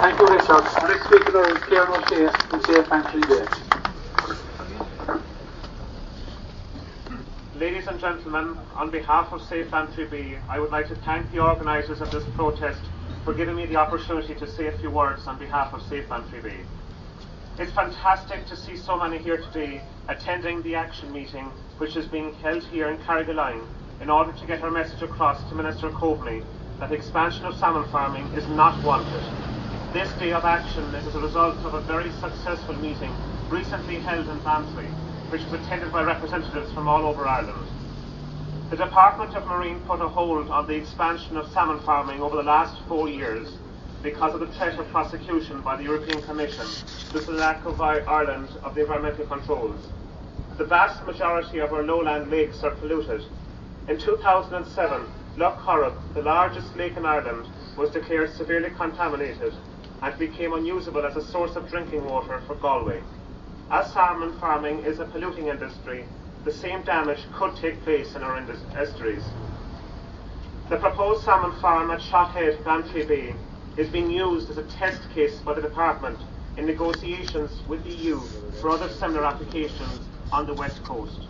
Thank you, Richard. Our next speaker is Kieran from Safe Entry Bay. Ladies and gentlemen, on behalf of Safe Entry Bay, I would like to thank the organisers of this protest for giving me the opportunity to say a few words on behalf of Safe Entry Bay. It's fantastic to see so many here today attending the action meeting which is being held here in Carrigaline in order to get our message across to Minister Coveney that the expansion of salmon farming is not wanted. This day of action is as a result of a very successful meeting recently held in Bantry, which was attended by representatives from all over Ireland. The Department of Marine put a hold on the expansion of salmon farming over the last 4 years because of the threat of prosecution by the European Commission due to the lack of Ireland of the environmental controls. The vast majority of our lowland lakes are polluted. In 2007, Lough Corrib, the largest lake in Ireland, was declared severely contaminated and became unusable as a source of drinking water for Galway. As salmon farming is a polluting industry, the same damage could take place in our estuaries. The proposed salmon farm at Shothead, Bantry Bay, is being used as a test case by the Department in negotiations with the EU for other similar applications on the west coast.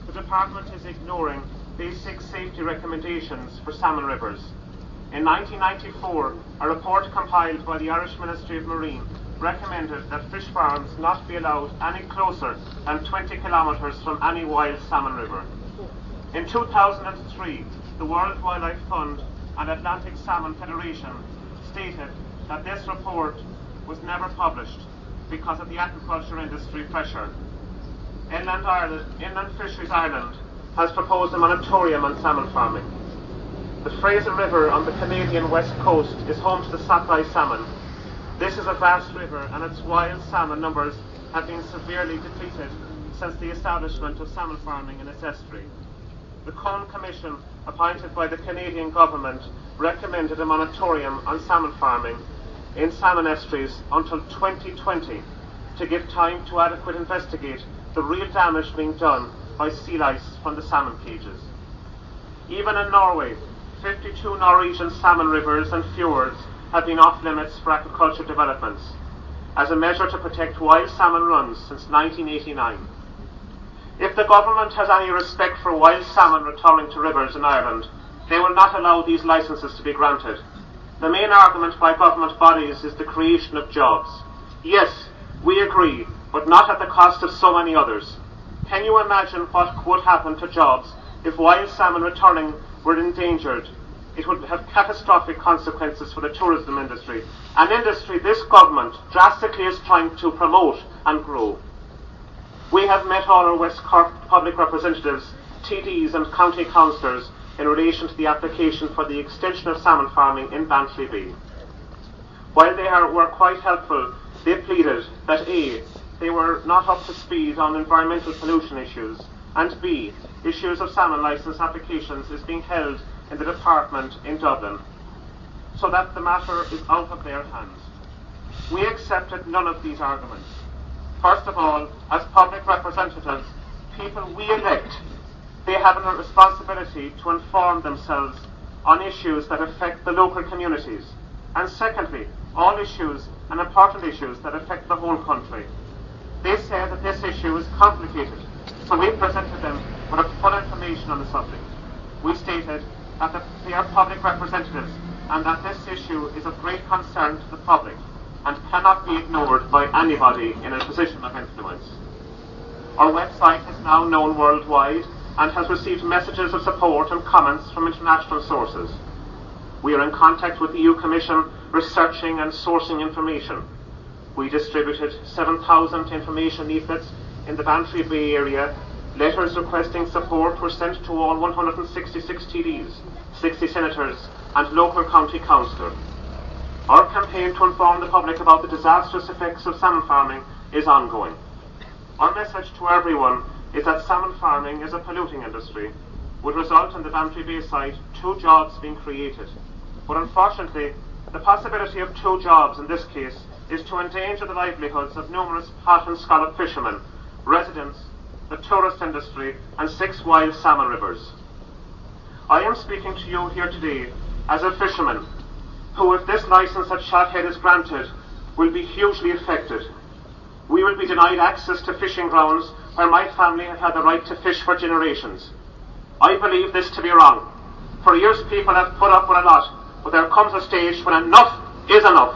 The Department is ignoring basic safety recommendations for salmon rivers. In 1994, a report compiled by the Irish Ministry of Marine recommended that fish farms not be allowed any closer than 20 kilometres from any wild salmon river. In 2003, the World Wildlife Fund and Atlantic Salmon Federation stated that this report was never published because of the aquaculture industry pressure. Inland Fisheries Ireland has proposed a moratorium on salmon farming. The Fraser River on the Canadian west coast is home to the sockeye salmon. This is a vast river and its wild salmon numbers have been severely depleted since the establishment of salmon farming in its estuary. The Cone Commission, appointed by the Canadian government, recommended a moratorium on salmon farming in salmon estuaries until 2020 to give time to adequately investigate the real damage being done by sea lice from the salmon cages. Even in Norway, 52 Norwegian salmon rivers and fjords have been off limits for aquaculture developments as a measure to protect wild salmon runs since 1989. If the government has any respect for wild salmon returning to rivers in Ireland, they will not allow these licences to be granted. The main argument by government bodies is the creation of jobs. Yes, we agree, but not at the cost of so many others. Can you imagine what would happen to jobs if wild salmon returning were endangered? It would have catastrophic consequences for the tourism industry, an industry this government drastically is trying to promote and grow. We have met all our West Cork public representatives, TDs and county councillors in relation to the application for the extension of salmon farming in Bantry Bay. While they were quite helpful, they pleaded that A, they were not up to speed on environmental pollution issues, and B, issues of salmon licence applications is being held in the department in Dublin, so that the matter is out of their hands. We accepted none of these arguments. First of all, as public representatives, people we elect, they have a responsibility to inform themselves on issues that affect the local communities, and secondly, all issues and important issues that affect the whole country. They say that this issue is complicated, so we presented them with full information on the subject. We stated that they are public representatives and that this issue is of great concern to the public and cannot be ignored by anybody in a position of influence. Our website is now known worldwide and has received messages of support and comments from international sources. We are in contact with the EU Commission, researching and sourcing information. We distributed 7,000 information leaflets in the Bantry Bay area. Letters requesting support were sent to all 166 TDs, 60 senators and local county councillors. Our campaign to inform the public about the disastrous effects of salmon farming is ongoing. Our message to everyone is that salmon farming is a polluting industry, would result in the Bantry Bay site 2 jobs being created. But unfortunately, the possibility of 2 jobs in this case is to endanger the livelihoods of numerous pot and scallop fishermen, residents, the tourist industry and 6 wild salmon rivers. I am speaking to you here today as a fisherman who, if this licence at Shothead is granted, will be hugely affected. We will be denied access to fishing grounds where my family have had the right to fish for generations. I believe this to be wrong. For years people have put up with a lot, but there comes a stage when enough is enough.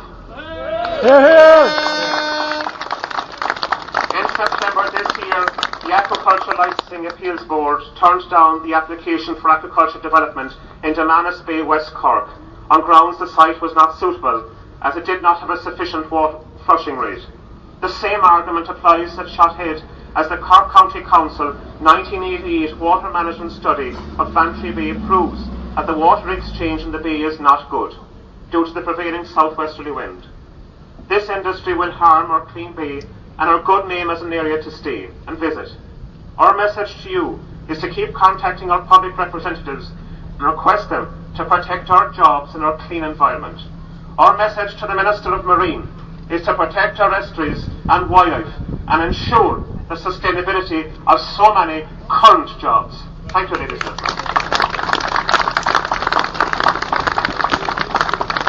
In September this year, the Aquaculture Licensing Appeals Board turned down the application for aquaculture development in Manus Bay, West Cork, on grounds the site was not suitable, as it did not have a sufficient flushing rate. The same argument applies at Shothead as the Cork County Council 1988 water management study of Bantry Bay proves that the water exchange in the bay is not good, due to the prevailing southwesterly wind. This industry will harm our clean bay and our good name as an area to stay and visit. Our message to you is to keep contacting our public representatives and request them to protect our jobs and our clean environment. Our message to the Minister of Marine is to protect our estuaries and wildlife and ensure the sustainability of so many current jobs. Thank you, ladies and gentlemen.